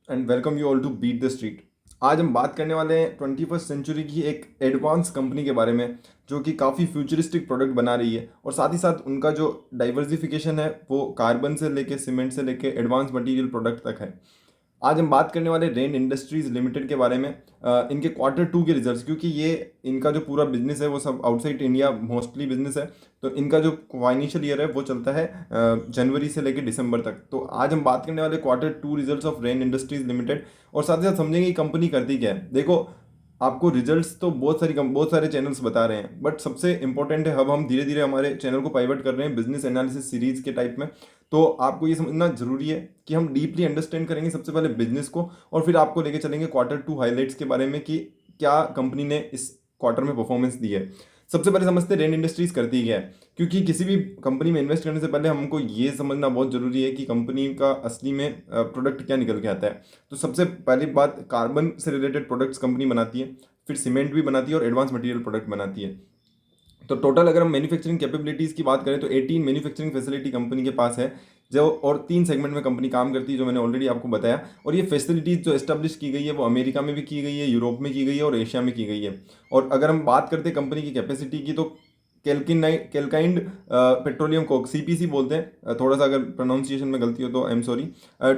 And welcome you all to beat the street. आज हम बात करने वाले हैं 21st सेंचुरी की एक एडवांस कंपनी के बारे में जो कि काफ़ी फ्यूचरिस्टिक प्रोडक्ट बना रही है और साथ ही साथ उनका जो डाइवर्सिफिकेशन है वो कार्बन से लेके सीमेंट से लेके एडवांस मटेरियल प्रोडक्ट तक है। आज हम बात करने वाले रेन इंडस्ट्रीज लिमिटेड के बारे में, इनके क्वार्टर 2 के रिजल्ट्स, क्योंकि ये इनका जो पूरा बिजनेस है वो सब आउटसाइड इंडिया मोस्टली बिजनेस है। तो इनका जो फाइनेंशियल ईयर है वो चलता है जनवरी से लेकर दिसंबर तक। तो आज हम बात करने वाले quarter 2 results of rain industries limited और साथ ही साथ समझेंगे कि कंपनी करती क्या है। देखो, आपको रिजल्ट्स तो बहुत सारे चैनल्स बता रहे हैं, बट सबसे इंपॉर्टेंट है, अब हम धीरे धीरे हमारे चैनल को पाइवट कर रहे हैं बिजनेस एनालिसिस सीरीज के टाइप में। तो आपको ये समझना जरूरी है कि हम डीपली अंडरस्टैंड करेंगे सबसे पहले बिजनेस को और फिर आपको लेके चलेंगे क्वार्टर 2 हाइलाइट्स के बारे में कि क्या कंपनी ने इस क्वार्टर में परफॉर्मेंस दी है। सबसे पहले समझते हैं रेन इंडस्ट्रीज करती क्या है, क्योंकि किसी भी कंपनी में इन्वेस्ट करने से पहले हमको ये समझना बहुत जरूरी है कि कंपनी का असली में प्रोडक्ट क्या निकल के आता है। तो सबसे पहली बात, कार्बन से रिलेटेड प्रोडक्ट्स कंपनी बनाती है, फिर सीमेंट भी बनाती है और एडवांस मटेरियल प्रोडक्ट बनाती है। तो टोटल अगर हम मैन्युफैक्चरिंग कैपेबिलिटीज़ की बात करें तो 18 मैन्युफैक्चरिंग फैसिलिटी कंपनी के पास है, जो और 3 सेगमेंट में कंपनी काम करती है जो मैंने ऑलरेडी आपको बताया। और ये फैसिलिटीज़ जो एस्टेब्लिश की गई है वो अमेरिका में भी की गई है, यूरोप में की गई है और एशिया में की गई है। और अगर हम बात करते हैं कंपनी की कैपेसिटी की, तो कैलकाइंड पेट्रोलियम कोक सीपीसी बोलते हैं, थोड़ा सा अगर प्रोनाउंसिएशन में गलती हो तो I am sorry.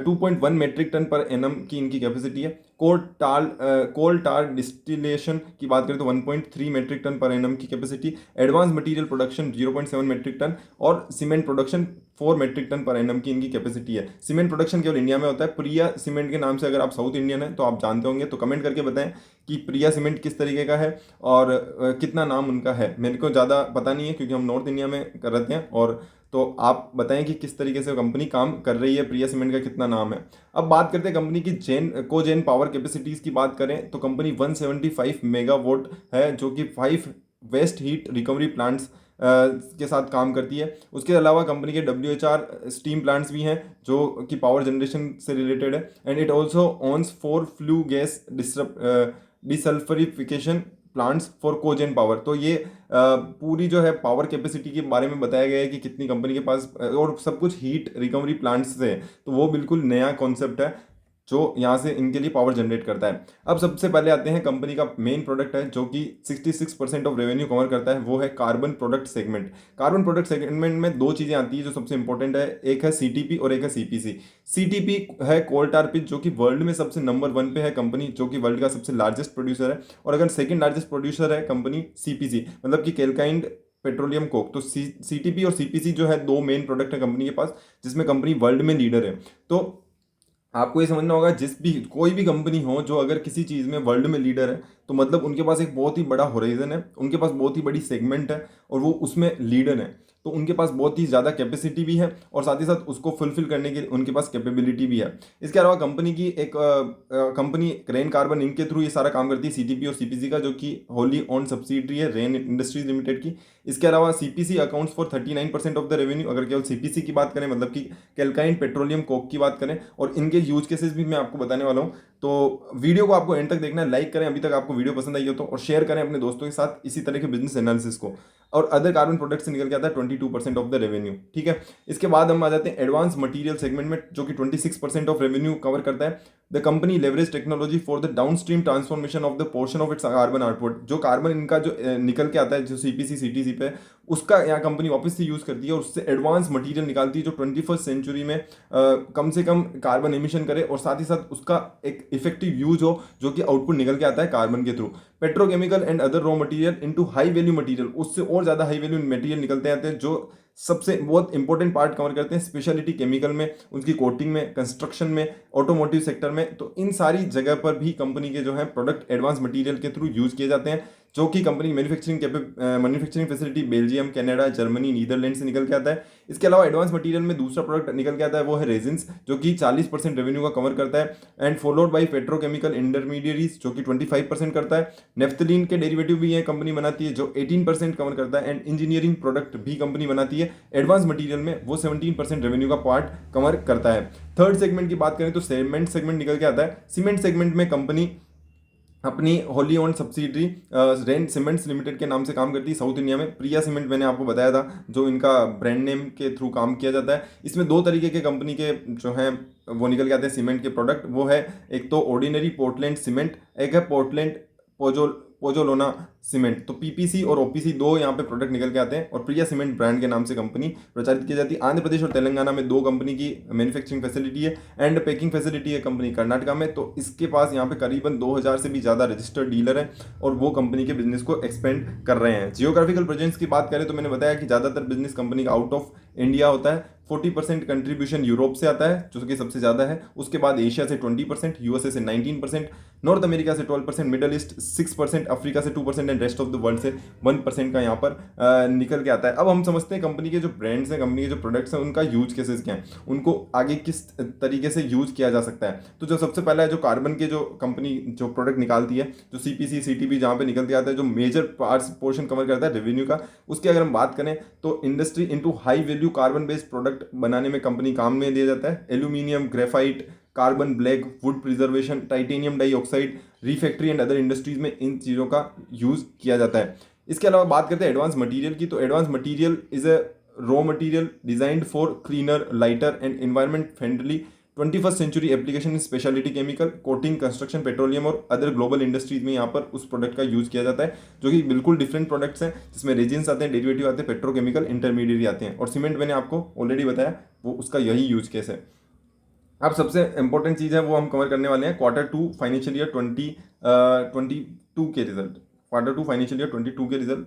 2.1 metric ton per annum की इनकी कैपेसिटी है। कोल टार डिस्टिलेशन की बात करें तो 1.3 मेट्रिक टन पर एनम की capacity. Advance material production 0.7 metric ton और cement production 4 metric ton per annum की इनकी कैपेसिटी है। सीमेंट प्रोडक्शन केवल इंडिया में होता है प्रिया सीमेंट के नाम से। अगर आप साउथ इंडियन हैं तो आप जानते होंगे, तो कमेंट करके बताएं कि प्रिया सीमेंट किस तरीके का है और कितना नाम उनका है। मेरे को ज़्यादा पता नहीं है क्योंकि हम नॉर्थ इंडिया में कर रहते हैं। और तो आप बताएं कि किस तरीके से कंपनी काम कर रही है, प्रिया सीमेंट का कितना नाम है। अब बात करते हैं कंपनी की जेन पावर कैपेसिटीज़ की बात करें तो कंपनी 175 मेगावाट है, जो कि 5 वेस्ट हीट रिकवरी प्लांट्स के साथ काम करती है। उसके अलावा कंपनी के WHR स्टीम प्लांट्स भी हैं जो कि पावर जनरेशन से रिलेटेड है। And it also owns 4 flue gas desulphurification plants for cogen power. तो ये पूरी जो है पावर कैपेसिटी के बारे में बताया गया है कि कितनी कंपनी के पास, और सब कुछ हीट रिकवरी प्लांट्स से है। तो वो बिल्कुल नया कॉन्सेप्ट है जो यहाँ से इनके लिए पावर जनरेट करता है। अब सबसे पहले आते हैं कंपनी का मेन प्रोडक्ट है जो कि 66% ऑफ रेवेन्यू कवर करता है, वो है carbon product segment. Carbon product segment में दो चीज़ें आती है जो सबसे इंपॉर्टेंट है, एक है सीटीपी और एक है सीपीसी। सीटीपी है कोल टार पिच, जो कि वर्ल्ड में सबसे नंबर 1 पे है कंपनी, जो कि वर्ल्ड का सबसे लार्जेस्ट प्रोड्यूसर है। और अगर सेकेंड लार्जेस्ट प्रोड्यूसर है कंपनी सीपीसी, मतलब कि कैलकाइंड पेट्रोलियम कोक। तो सीटीपी और सीपीसी जो है दो मेन प्रोडक्ट है कंपनी के पास, जिसमें कंपनी वर्ल्ड में लीडर है। तो आपको ये समझना होगा, जिस भी कोई भी कंपनी हो जो अगर किसी चीज़ में वर्ल्ड में लीडर है तो मतलब उनके पास एक बहुत ही बड़ा होराइजन है, उनके पास बहुत ही बड़ी सेगमेंट है और वो उसमें लीडर है। तो उनके पास बहुत ही ज़्यादा कैपेसिटी भी है और साथ ही साथ उसको फुलफिल करने के लिए उनके पास कैपेबिलिटी भी है। इसके अलावा कंपनी की एक कंपनी रेन कार्बन इनके थ्रू ये सारा काम करती है, सीटीपी और सीपीसी का, जो कि होली ऑन सब्सिडरी है रेन इंडस्ट्रीज लिमिटेड की। इसके अलावा CPC accounts for 39% of the revenue, अगर केवल सीपीसी की बात करें, मतलब कि कैलकाइन पेट्रोलियम कोक की बात करें। और इनके यूज केसेस भी मैं आपको बताने वाला हूँ। तो वीडियो को आपको एंड तक देखना है, लाइक करें अभी तक आपको वीडियो पसंद आई हो तो, और शेयर करें अपने दोस्तों के साथ इसी तरह के बिजनेस एनालिसिस को। और अदर कार्बन प्रोडक्ट से निकल के आता है 22% ऑफ द रेवेन्यू। ठीक है, इसके बाद हम आ जाते हैं एडवांस मटेरियल सेगमेंट में, जो कि 26% ऑफ रेवेन्यू कवर करता है। The company leverage technology for the down stream transformation of the portion of its carbon output. जो कार्बन इनका जो निकल के आता है जो सीपीसी सीटीसी पे, उसका यहाँ कंपनी वापस से यूज करती है और उससे एडवांस मटेरियल निकालती है जो 21st सेंचुरी में कम से कम कार्बन एमिशन करे और साथ ही साथ उसका एक इफेक्टिव यूज हो, जो कि आउटपुट निकल के आता है कार्बन के through. Petrochemical and other raw material into high value material, उससे और ज्यादा हाई वैल्यू मटेरियल निकलते आते हैं, जो सबसे बहुत इंपॉर्टेंट पार्ट कवर करते हैं स्पेशलिटी केमिकल में, उनकी कोटिंग में, कंस्ट्रक्शन में, ऑटोमोटिव सेक्टर में। तो इन सारी जगह पर भी कंपनी के जो है प्रोडक्ट एडवांस मटेरियल के थ्रू यूज किए जाते हैं, जो कि company manufacturing facility Belgium, Canada, Germany, Netherland से निकल के आता है। इसके अलावा एडवांस मटेरियल में दूसरा प्रोडक्ट निकल के आता है, वो है रेजिन्स, जो कि 40% रेवेन्यू का कवर करता है। एंड फॉलोड बाई पेट्रोकेमिकल इंटरमीडिएरीज, जो कि 25% करता है। नेफ्थलीन के डेरिवेटिव भी ये कंपनी बनाती है जो 18% कवर करता है। एंड इंजीनियरिंग प्रोडक्ट भी कंपनी बनाती है एडवांस मटेरियल में, वो 17% रेवेन्यू का पार्ट कवर करता है। थर्ड सेगमेंट की बात करें तो सीमेंट सेगमेंट निकल के आता है। सीमेंट सेगमेंट में कंपनी अपनी Holi own subsidiary rain cements limited के नाम से काम करती है साउथ इंडिया में। प्रिया सीमेंट मैंने आपको बताया था, जो इनका ब्रांड नेम के थ्रू काम किया जाता है। इसमें दो तरीके के कंपनी के जो हैं वो निकल के आते हैं सीमेंट के प्रोडक्ट। वो है एक तो ऑर्डिनरी पोर्टलैंड सीमेंट, एक है पोर्टलैंड पोजोलोना सीमेंट। तो पीपीसी और ओपीसी दो यहाँ पे प्रोडक्ट निकल के आते हैं और प्रिया सीमेंट ब्रांड के नाम से कंपनी प्रचारित की जाती है। आंध्र प्रदेश और तेलंगाना में दो कंपनी की मैन्युफैक्चरिंग फैसिलिटी है एंड पैकिंग फैसिलिटी है कंपनी कर्नाटका में। तो इसके पास यहाँ पे करीबन 2000 से भी ज़्यादा रजिस्टर्ड डीलर हैं और वो कंपनी के बिजनेस को एक्सपेंड कर रहे हैं। जियोग्राफिकल प्रेजेंस की बात करें तो मैंने बताया कि ज़्यादातर बिजनेस कंपनी का आउट ऑफ इंडिया होता है। 40% कंट्रीब्यूशन यूरोप से आता है जो कि सबसे ज़्यादा है, उसके बाद एशिया से 20%, यूएसए से 19%, नॉर्थ अमेरिका से 12%, मिडल ईस्ट 6%, अफ्रीका से 2% and rest of the world से 1% का यहाँ पर निकल के आता है। अब हम समझते हैं कंपनी के जो ब्रांड्स हैं, कंपनी के जो प्रोडक्ट्स हैं, उनका यूज केसेस क्या है, उनको आगे किस तरीके से यूज किया जा सकता है। तो जो सबसे पहला है, जो कार्बन के जो कंपनी जो प्रोडक्ट निकालती है, जो सीपीसी सीटीपी जहाँ पे निकल के आता है, जो मेजर पार्ट्स पोर्शन कवर करता है रेवेन्यू का, उसकी अगर हम बात करें तो industry into high value carbon based product बनाने में कंपनी काम में दिया जाता है। Aluminium, graphite, carbon black, would preservation, titanium dioxide, refractory and other industries में इन चीज़ों का यूज किया जाता है। इसके अलावा बात करते हैं एडवांस मटेरियल की। तो advance material is a raw material designed for cleaner, lighter and environment friendly 21st century application in speciality chemical, coating, construction, petroleum और अदर ग्लोबल इंडस्ट्रीज में यहाँ पर उस प्रोडक्ट का यूज किया जाता है, जो कि बिल्कुल डिफरेंट प्रोडक्ट्स हैं, जिसमें रेजिन्स आते हैं, डेरिवेटिव आते हैं, पेट्रोकेमिकल इंटरमीडिएट आते हैं। और सीमेंट मैंने आपको ऑलरेडी बताया, वो उसका यही यूज केस है। अब सबसे इंपॉर्टेंट चीज़ है वो हम कवर करने वाले हैं Q2 फाइनेंशियल ईयर 2022 के रिजल्ट। Q2 फाइनेंशियल ईयर 22 के result,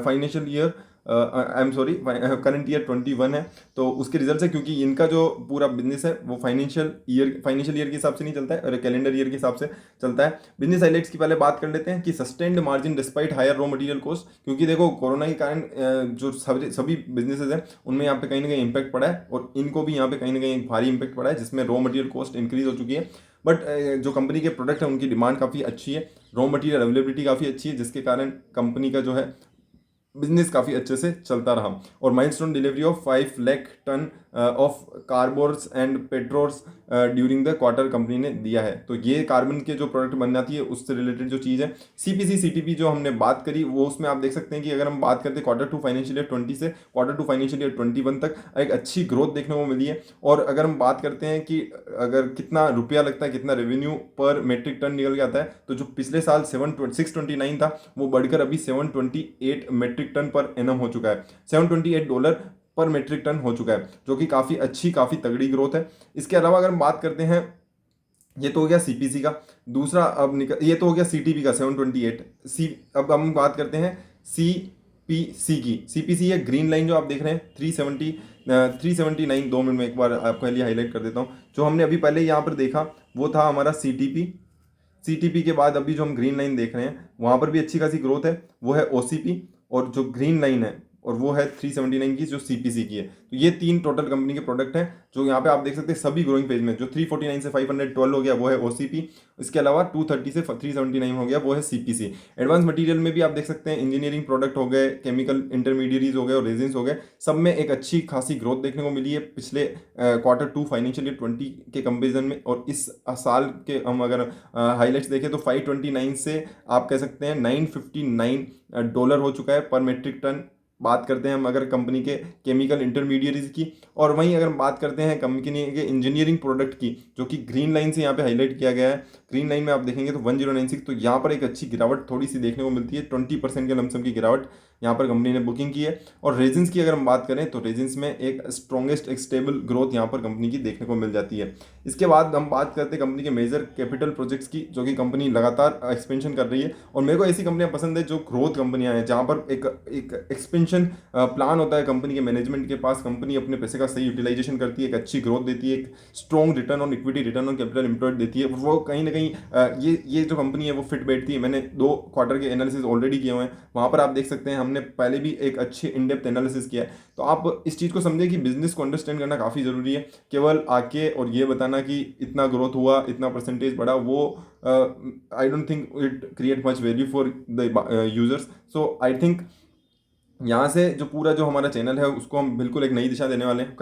financial year I am sorry current year 21 है, तो उसके रिजल्ट है, क्योंकि इनका जो पूरा बिजनेस है वो फाइनेंशियल ईयर के हिसाब से नहीं चलता है और कैलेंडर ईयर के हिसाब से चलता है। बिजनेस हाइलाइट्स की पहले बात कर लेते हैं कि sustained margin despite higher raw material cost, क्योंकि देखो कोरोना के कारण जो सभी बिजनेसेस हैं उनमें यहाँ पे कहीं ना कहीं इंपैक्ट पड़ा है और इनको भी यहाँ पे कहीं ना कहीं भारी इंपैक्ट पड़ा है, जिसमें रॉ मटेरियल कॉस्ट इंक्रीज हो चुकी है। बट जो कंपनी के प्रोडक्ट है उनकी डिमांड काफ़ी अच्छी है, रॉ मटेरियल अवेलेबिलिटी काफ़ी अच्छी है, जिसके कारण कंपनी का जो है बिजनेस काफ़ी अच्छे से चलता रहा। और milestone delivery of 5 lakh ton of carbores and petrols during the quarter company ने दिया है। तो ये कार्बन के जो प्रोडक्ट बन जाती है उससे रिलेटेड जो चीज़ है। सीपीसी सीटीपी जो हमने बात करी वो उसमें आप देख सकते हैं कि अगर हम बात करते हैं Q2 फाइनेंशियल ईयर 20 से Q2 फाइनेंशियल ईयर 21 तक एक अच्छी ग्रोथ देखने को मिली है। और अगर हम बात करते हैं कि अगर कितना रुपया लगता है, कितना रेवेन्यू पर मेट्रिक टन निकल के आता है, तो जो पिछले साल 629 था वो बढ़कर अभी 728 मेट्रिक टन पर एनम हो चुका है, $728 पर मेट्रिक टन हो चुका है, जो कि काफ़ी अच्छी, काफ़ी तगड़ी ग्रोथ है। इसके अलावा अगर हम बात करते हैं, ये तो हो गया सीपीसी का। दूसरा अब ये तो हो गया सीटीपी का 728 सी। अब हम बात करते हैं सीपीसी की। सीपीसी है ग्रीन लाइन जो आप देख रहे हैं 379। 2 मिनट में एक बार आपके लिए हाईलाइट कर देता हूँ। जो हमने अभी पहले यहाँ पर देखा वो था हमारा सीटीपी के बाद अभी जो हम ग्रीन लाइन देख रहे हैं वहाँ पर भी अच्छी खासी ग्रोथ है, वो है ओसीपी। और जो ग्रीन लाइन है और वो है 379 की जो सीपीसी की है। तो ये तीन टोटल कंपनी के प्रोडक्ट हैं जो यहाँ पे आप देख सकते हैं सभी ग्रोइंग फेज में। जो 349 से 512 हो गया वो है ओसीपी, इसके अलावा 230 से 379 हो गया वो है सीपीसी। एडवांस मटेरियल में भी आप देख सकते हैं इंजीनियरिंग प्रोडक्ट हो गए, केमिकल इंटरमीडिएरीज हो गए और रेजिन्स हो गए, सब में एक अच्छी खासी ग्रोथ देखने को मिली है पिछले Q2 फाइनेंशियल ईयर 20 के कंपेरिजन में। और इस साल के हम अगर हाईलाइट्स देखें तो 529 से आप कह सकते हैं $959 हो चुका है पर मेट्रिक टन। बात करते हैं हम अगर कंपनी के केमिकल इंटरमीडिएरीज की, और वहीं अगर हम बात करते हैं कंपनी के इंजीनियरिंग प्रोडक्ट की, जो कि ग्रीन लाइन से यहाँ पे हाईलाइट किया गया है। ग्रीन लाइन में आप देखेंगे तो 1096, तो यहाँ पर एक अच्छी गिरावट थोड़ी सी देखने को मिलती है, 20% के लमसम की गिरावट यहाँ पर कंपनी ने बुकिंग की है। और रेजिन्स की अगर हम बात करें तो रेजिन्स में एक स्ट्रॉन्गेस्ट एक स्टेबल ग्रोथ यहाँ पर कंपनी की देखने को मिल जाती है। इसके बाद हम बात करते हैं कंपनी के मेजर कैपिटल प्रोजेक्ट्स की, जो कि कंपनी लगातार एक्सपेंशन कर रही है। और मेरे को ऐसी कंपनियां पसंद है जो ग्रोथ कंपनियां हैं, जहाँ पर एक एक्सपेंशन प्लान होता है कंपनी के मैनेजमेंट के पास, कंपनी अपने पैसे का सही यूटिलाइजेशन करती है, एक अच्छी ग्रोथ देती है, एक strong return on equity, return on capital employed देती है। वो कहीं ना कहीं ये जो कंपनी है वो फिट बैठती है। मैंने 2 क्वार्टर के एनालिसिस ऑलरेडी किए हुए हैं, वहाँ पर आप देख सकते हैं हमने पहले भी एक अच्छे इन डेप्थ एनालिसिस किया है। तो आप इस चीज़ को समझें कि बिजनेस को अंडरस्टैंड करना काफ़ी ज़रूरी है। केवल आके और ये बताना कि इतना ग्रोथ हुआ, इतना परसेंटेज बढ़ा, वो I don't think it create much value for the users. So I think यहाँ से जो पूरा जो हमारा चैनल है उसको हम बिल्कुल एक नई दिशा देने वाले हैं।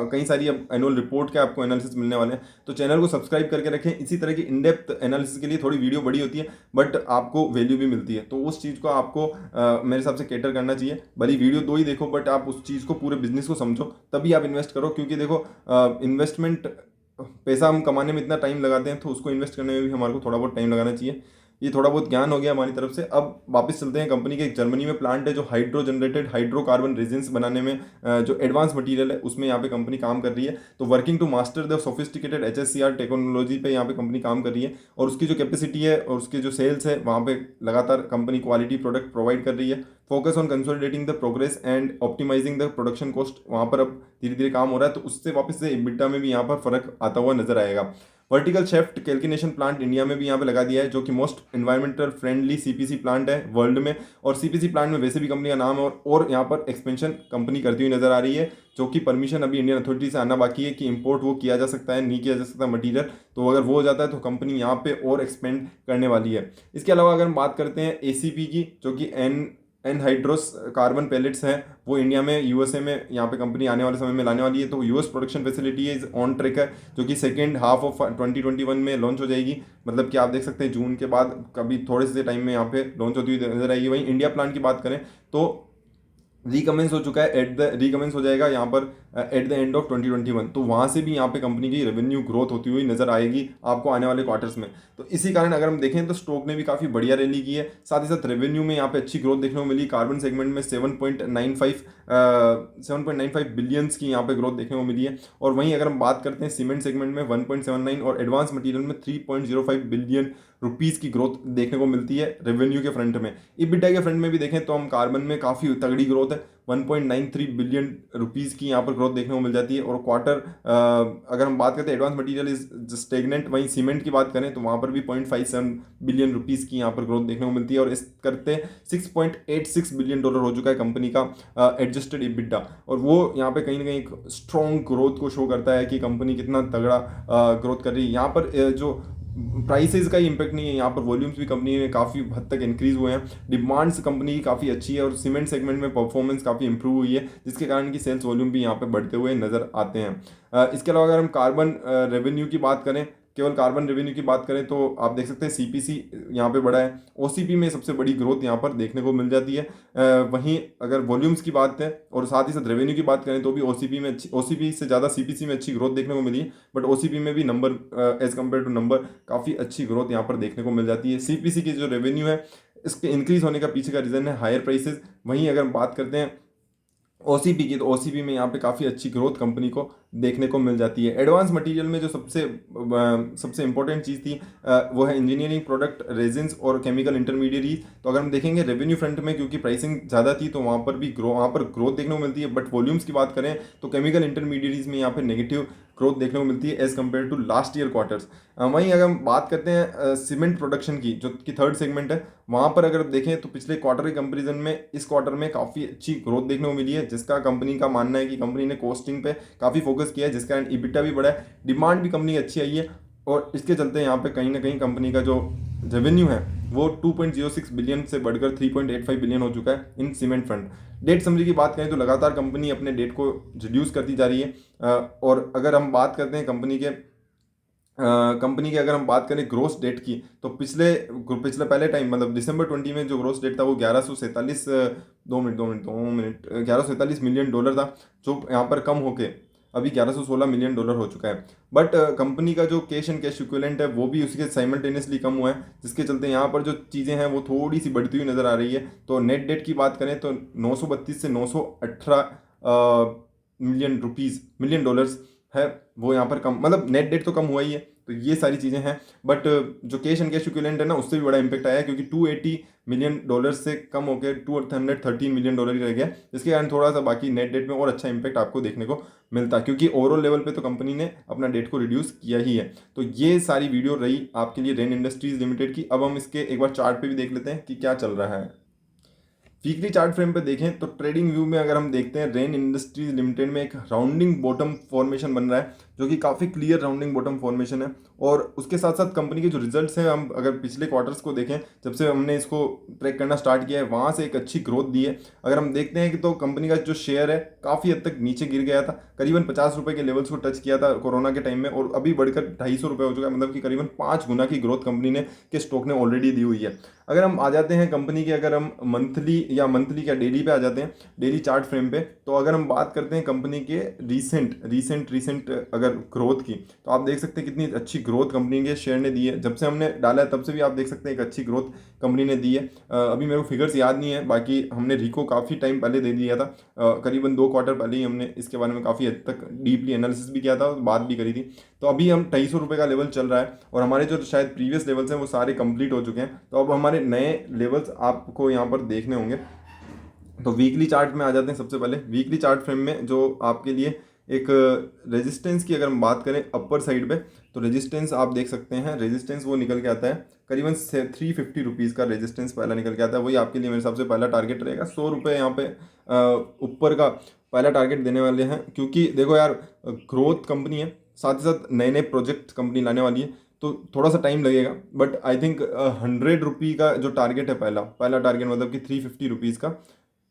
कई सारी अब एनुअल रिपोर्ट के आपको एनालिसिस मिलने वाले हैं, तो चैनल को सब्सक्राइब करके रखें। इसी तरह की इन डेप्थ एनालिसिस के लिए थोड़ी वीडियो बड़ी होती है बट आपको वैल्यू भी मिलती है, तो उस चीज़ को आपको मेरे हिसाब से कैटर करना चाहिए। भली वीडियो दो ही देखो बट आप उस चीज़ को, पूरे बिजनेस को समझो, तभी आप इन्वेस्ट करो। क्योंकि देखो इन्वेस्टमेंट, पैसा हम कमाने में इतना टाइम लगाते हैं तो उसको इन्वेस्ट करने में भी हमारे को थोड़ा बहुत टाइम लगाना चाहिए। ये थोड़ा बहुत ज्ञान हो गया हमारी तरफ से। अब वापस चलते हैं कंपनी के। एक जर्मनी में प्लांट है जो हाइड्रो जनरेटेड हाइड्रोकार्बन रेजिन्स बनाने में जो एडवांस मटेरियल है उसमें यहाँ पे कंपनी काम कर रही है। तो working to master the sophisticated HSCR technology पे यहाँ पे कंपनी काम कर रही है, और उसकी जो कैपेसिटी है और उसके जो सेल्स है वहाँ पे लगातार कंपनी क्वालिटी प्रोडक्ट प्रोवाइड कर रही है। Focus on consolidating the progress and optimising the production cost, वहाँ पर अब धीरे धीरे काम हो रहा है, तो उससे वापस से EBITDA में भी यहाँ पर फर्क आता हुआ नजर आएगा। वर्टिकल शेफ्ट कैल्किनेशन प्लांट इंडिया में भी यहाँ पे लगा दिया है, जो कि most environmental friendly CPC plant है वर्ल्ड में। और CPC प्लांट में वैसे भी कंपनी का नाम है, और यहाँ पर एक्सपेंशन कंपनी करती हुई नजर आ रही है, जो कि परमिशन अभी इंडियन अथॉरिटी से आना बाकी है कि इंपोर्ट वो किया जा सकता है, नहीं किया जा सकता मटीरियल। तो अगर वो हो जाता है तो कंपनी यहाँ पे और एक्सपेंड करने वाली है। इसके अलावा अगर हम बात करते हैं ACP की, जो कि एनहाइड्रोस कार्बन पैलेट्स हैं, वो इंडिया में USA में यहाँ पे कंपनी आने वाले समय में लाने वाली है। तो US production facility is on track है, जो कि सेकेंड हाफ ऑफ 2021 में लॉन्च हो जाएगी। मतलब कि आप देख सकते हैं जून के बाद कभी थोड़े से टाइम में यहाँ पे लॉन्च होती हुई नजर आएगी। वहीं इंडिया प्लांट की बात करें तो रिकमेंस हो चुका है, रिकमेंस हो जाएगा यहाँ पर एट द एंड ऑफ 2021। तो वहाँ से भी यहाँ पे कंपनी की रेवेन्यू ग्रोथ होती हुई नजर आएगी आपको आने वाले क्वार्टर्स में। तो इसी कारण अगर हम देखें तो स्टॉक ने भी काफ़ी बढ़िया रैली की है। साथ ही साथ रेवेन्यू में यहाँ पे अच्छी ग्रोथ देखने को मिली। कार्बन सेगमेंट में 7.95 बिलियंस की यहाँ पे ग्रोथ देखने को मिली है। और वहीं अगर हम बात करते हैं सीमेंट सेगमेंट में 1.79 और एडवांस मटीरियल में 3.05 बिलियन रुपीस की ग्रोथ देखने को मिलती है रेवेन्यू के फ्रंट में। EBITDA के फ्रंट में भी देखें तो हम कार्बन में काफ़ी तगड़ी ग्रोथ है, 1.93 बिलियन रुपीस की यहाँ पर ग्रोथ देखने को मिल जाती है। और क्वार्टर अगर हम बात करते हैं एडवांस मटेरियल इज स्टेगनेंट। वहीं सीमेंट की बात करें तो वहाँ पर भी 0.57 बिलियन रुपीस की यहाँ पर ग्रोथ देखने को मिलती है। और इस करते $6.86 बिलियन हो चुका है कंपनी का एडजस्टेड EBITDA। और वो यहाँ पे कहीं ना कहीं एक स्ट्रॉन्ग ग्रोथ को शो करता है कि कंपनी कितना तगड़ा ग्रोथ कर रही है। यहाँ पर जो प्राइसेस का ही इम्पैक्ट नहीं है, यहाँ पर वॉल्यूम्स भी कंपनी में काफ़ी हद तक इंक्रीज हुए हैं। डिमांड्स कंपनी की काफ़ी अच्छी है और सीमेंट सेगमेंट में परफॉर्मेंस काफ़ी इंप्रूव हुई है, जिसके कारण की सेल्स वॉल्यूम भी यहाँ पे बढ़ते हुए नजर आते हैं। इसके अलावा अगर हम कार्बन रेवेन्यू की बात करें, केवल कार्बन रेवेन्यू की बात करें तो आप देख सकते हैं CPC यहाँ पे बड़ा है। OCP में सबसे बड़ी ग्रोथ यहाँ पर देखने को मिल जाती है। वहीं अगर वॉल्यूम्स की बात है और साथ ही साथ रेवेन्यू की बात करें तो भी OCP से ज़्यादा CPC में अच्छी ग्रोथ देखने को मिली है। बट OCP में भी number as compare to number काफ़ी अच्छी ग्रोथ यहाँ पर देखने को मिल जाती है। CPC की जो रेवेन्यू है इसके इंक्रीज होने का पीछे का रीज़न है हायर प्राइसेस। वहीं अगर हम बात करते हैं OCP की, तो OCP में यहाँ पे काफ़ी अच्छी ग्रोथ कंपनी को देखने को मिल जाती है। एडवांस मटेरियल में जो सबसे इंपॉर्टेंट चीज़ थी वो है इंजीनियरिंग प्रोडक्ट रेजिन्स और केमिकल इंटरमीडिएट। तो अगर हम देखेंगे रेवेन्यू फ्रंट में, क्योंकि प्राइसिंग ज़्यादा थी तो वहाँ पर ग्रोथ देखने को मिलती है। बट वॉल्यूम्स की बात करें तो केमिकल इंटरमीडिएट्स में यहाँ पे नेगेटिव ग्रोथ देखने को मिलती है as compare to last year quarters. वहीं अगर हम बात करते हैं सीमेंट प्रोडक्शन की, जो कि थर्ड सेगमेंट है, वहाँ पर अगर देखें तो पिछले क्वार्टर के कंपेरिजन में इस क्वार्टर में काफ़ी अच्छी ग्रोथ देखने को मिली है, जिसका कंपनी का मानना है कि कंपनी ने कॉस्टिंग पे काफ़ी फोकस किया है, जिसका EBITDA भी बढ़ा है, डिमांड भी कंपनी की अच्छी आई है। और इसके चलते यहाँ पे कहीं ना कहीं कंपनी का जो रेवेन्यू है वो 2.06 बिलियन से बढ़कर 3.85 बिलियन हो चुका है in cement front. Debt summary की बात करें तो लगातार कंपनी अपने डेट को रिड्यूस करती जा रही है। और अगर हम बात करते हैं कंपनी की अगर हम बात करें ग्रोस डेट की, तो पिछले पहले टाइम मतलब दिसंबर 20 में जो ग्रोस डेट था वो 1147 मिलियन डॉलर था, जो यहाँ पर कम होके अभी 1116 मिलियन डॉलर हो चुका है। बट कंपनी का जो कैश एंड कैश इक्विवेलेंट है वो भी उसके साइमल्टेनियसली कम हुआ है, जिसके चलते यहाँ पर जो चीज़ें हैं वो थोड़ी सी बढ़ती हुई नजर आ रही है। तो नेट डेट की बात करें तो 932 से 918 मिलियन डॉलर्स है वो यहाँ पर कम, मतलब नेट डेट तो कम हुआ ही है। तो ये सारी चीज़ें हैं। बट जो कैश एंड कैश इक्विवेलेंट है ना उससे भी बड़ा इंपैक्ट आया है, क्योंकि 280 मिलियन डॉलर से कम होकर 213 मिलियन डॉलर ही रह गया, जिसके कारण थोड़ा सा बाकी नेट डेट में और अच्छा इंपैक्ट आपको देखने को मिलता है, क्योंकि ओवरऑल लेवल पे तो कंपनी ने अपना डेट को रिड्यूस किया ही है। तो ये सारी वीडियो रही आपके लिए रेन इंडस्ट्रीज लिमिटेड की। अब हम इसके एक बार चार्ट पे भी देख लेते हैं कि क्या चल रहा है। वीकली चार्ट फ्रेम पे देखें तो ट्रेडिंग व्यू में अगर हम देखते हैं रेन इंडस्ट्रीज लिमिटेड में एक राउंडिंग बॉटम फॉर्मेशन बन रहा है, जो कि काफ़ी क्लियर राउंडिंग बॉटम फॉर्मेशन है। और उसके साथ साथ कंपनी के जो रिजल्ट्स हैं, हम अगर पिछले क्वार्टर्स को देखें, जब से हमने इसको ट्रैक करना स्टार्ट किया है, वहाँ से एक अच्छी ग्रोथ दी है। अगर हम देखते हैं कि तो कंपनी का जो शेयर है काफ़ी हद तक नीचे गिर गया था, करीबन 50 रुपये के लेवल्स को टच किया था कोरोना के टाइम में, और अभी बढ़कर 250 रुपये हो चुका है। मतलब कि करीबन 5 गुना की ग्रोथ कंपनी ने के स्टॉक ने ऑलरेडी दी हुई है। अगर हम आ जाते हैं कंपनी के, अगर हम मंथली क्या डेली पे आ जाते हैं, डेली चार्ट फ्रेम पे, तो अगर हम बात करते हैं कंपनी के रीसेंट अगर ग्रोथ की, तो आप देख सकते हैं कितनी अच्छी ग्रोथ कंपनी के शेयर ने दी है। जब से हमने डाला है तब से भी आप देख सकते हैं एक अच्छी ग्रोथ कंपनी ने दी है। अभी मेरे को फिगर्स याद नहीं है, बाकी हमने रिको काफ़ी टाइम पहले दे दिया था, करीबन 2 क्वार्टर पहले ही हमने इसके बारे में काफ़ी हद तक डीपली एनालिसिस भी किया था और बात भी करी थी। तो अभी हम 250 रुपये का लेवल चल रहा है, और हमारे जो शायद प्रीवियस लेवल्स हैं वो सारे कंप्लीट हो चुके हैं। तो अब हमारे नए लेवल्स आपको यहाँ पर देखने होंगे। तो वीकली चार्ट में आ जाते हैं। सबसे पहले वीकली चार्ट फ्रेम में जो आपके लिए एक रेजिस्टेंस की अगर हम बात करें अपर साइड पे, तो रेजिस्टेंस आप देख सकते हैं, रेजिस्टेंस वो निकल के आता है करीबन 350 रुपीज़ का रेजिस्टेंस पहला निकल के आता है। वही आपके लिए मेरे हिसाब से पहला टारगेट रहेगा। 100 रुपये यहाँ पे ऊपर का पहला टारगेट देने वाले हैं, क्योंकि देखो यार, ग्रोथ कंपनी है, साथ ही साथ नए नए प्रोजेक्ट कंपनी लाने वाली है, तो थोड़ा सा टाइम लगेगा। बट आई थिंक 100 रुपये का जो टारगेट है, पहला टारगेट मतलब कि 350 रुपीज़ का,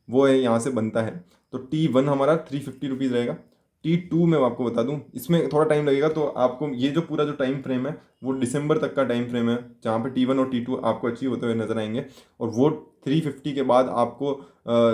वो है यहाँ से बनता है। तो T1 हमारा 350 रुपीज़ रहेगा। T2 में मैं आपको बता दूं, इसमें थोड़ा टाइम लगेगा। तो आपको ये जो पूरा जो टाइम फ्रेम है वो दिसंबर तक का टाइम फ्रेम है, जहाँ पे T1 और T2 आपको अचीव होते हुए नजर आएंगे। और वो 350 के बाद आपको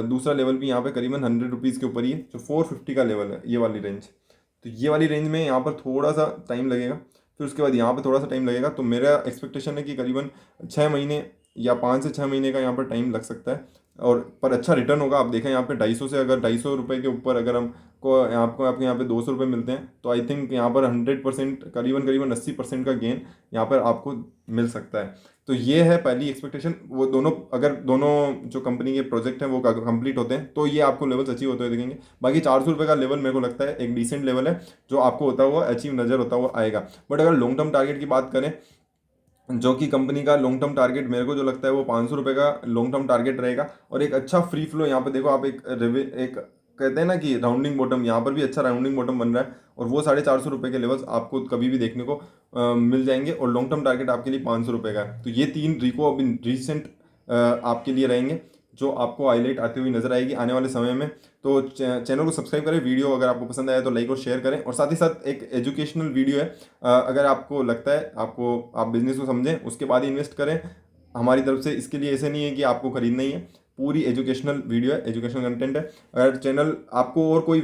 दूसरा लेवल भी यहाँ पे करीबन 100 रुपीज़ के ऊपर ही है, जो 450 का लेवल है, ये वाली रेंज। तो ये वाली रेंज में यहाँ पर थोड़ा सा टाइम लगेगा, फिर उसके बाद यहाँ पर थोड़ा सा टाइम लगेगा। तो मेरा एक्सपेक्टेशन है कि करीबन 6 महीने या 5 से 6 महीने का यहाँ पर टाइम लग सकता है, और पर अच्छा रिटर्न होगा। आप देखें यहाँ पे 250 से, अगर 250 रुपये के ऊपर अगर हमको आपको आपके यहाँ पे 200 रुपये मिलते हैं, तो आई थिंक यहाँ पर 100%, करीबन करीबन 80% का गेन यहाँ पर आपको मिल सकता है। तो ये है पहली एक्सपेक्टेशन। वो दोनों, अगर दोनों जो कंपनी के प्रोजेक्ट हैं वो कंप्लीट होते हैं, तो ये आपको लेवल्स अचीव होते हुए दिखेंगे। बाकी 400 रुपये का लेवल मेरे को लगता है एक डिसेंट लेवल है, जो आपको होता हुआ अचीव नजर होता हुआ आएगा। बट अगर लॉन्ग टर्म टारगेट की बात करें, जो कि कंपनी का लॉन्ग टर्म टारगेट मेरे को जो लगता है वो 500 रुपये का लॉन्ग टर्म टारगेट रहेगा। और एक अच्छा फ्री फ्लो यहाँ पे देखो आप, एक कहते हैं ना कि राउंडिंग बॉटम, यहाँ पर भी अच्छा राउंडिंग बॉटम बन रहा है, और वो 450 रुपये के लेवल्स आपको कभी भी देखने को मिल जाएंगे। और लॉन्ग टर्म टारगेट आपके लिए 500 रुपये का है। तो ये 3 रिको अभी रिसेंट आपके लिए रहेंगे, जो आपको हाईलाइट आती हुई नजर आएगी आने वाले समय में। तो चैनल को सब्सक्राइब करें, वीडियो अगर आपको पसंद आया तो लाइक और शेयर करें। और साथ ही साथ एक एजुकेशनल वीडियो है, अगर आपको लगता है आपको आप बिजनेस को समझें उसके बाद ही इन्वेस्ट करें, हमारी तरफ से इसके लिए ऐसे नहीं है कि आपको खरीदना ही है। पूरी एजुकेशनल वीडियो है, एजुकेशनल कंटेंट है। अगर चैनल आपको और कोई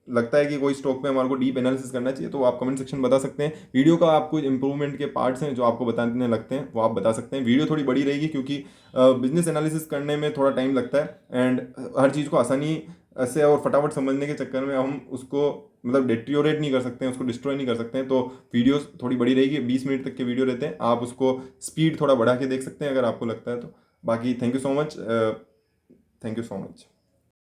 लगता है कि कोई स्टॉक पे हमारे को डीप एनालिसिस करना चाहिए, तो आप कमेंट सेक्शन बता सकते हैं। वीडियो का आपको इंप्रूवमेंट के पार्ट्स हैं जो आपको बताने लगते हैं, वो आप बता सकते हैं। वीडियो थोड़ी बड़ी रहेगी, क्योंकि बिजनेस एनालिसिस करने में थोड़ा टाइम लगता है, एंड हर चीज़ को आसानी से और फटाफट समझने के चक्कर में हम उसको मतलब डिट्रियोरेट नहीं कर सकते हैं, उसको डिस्ट्रॉय नहीं कर सकते हैं। तो वीडियोस थोड़ी बड़ी रहेगी, 20 मिनट तक के वीडियो रहते हैं, आप उसको स्पीड थोड़ा बढ़ा के देख सकते हैं अगर आपको लगता है तो। बाकी thank you so much. Thank you so much.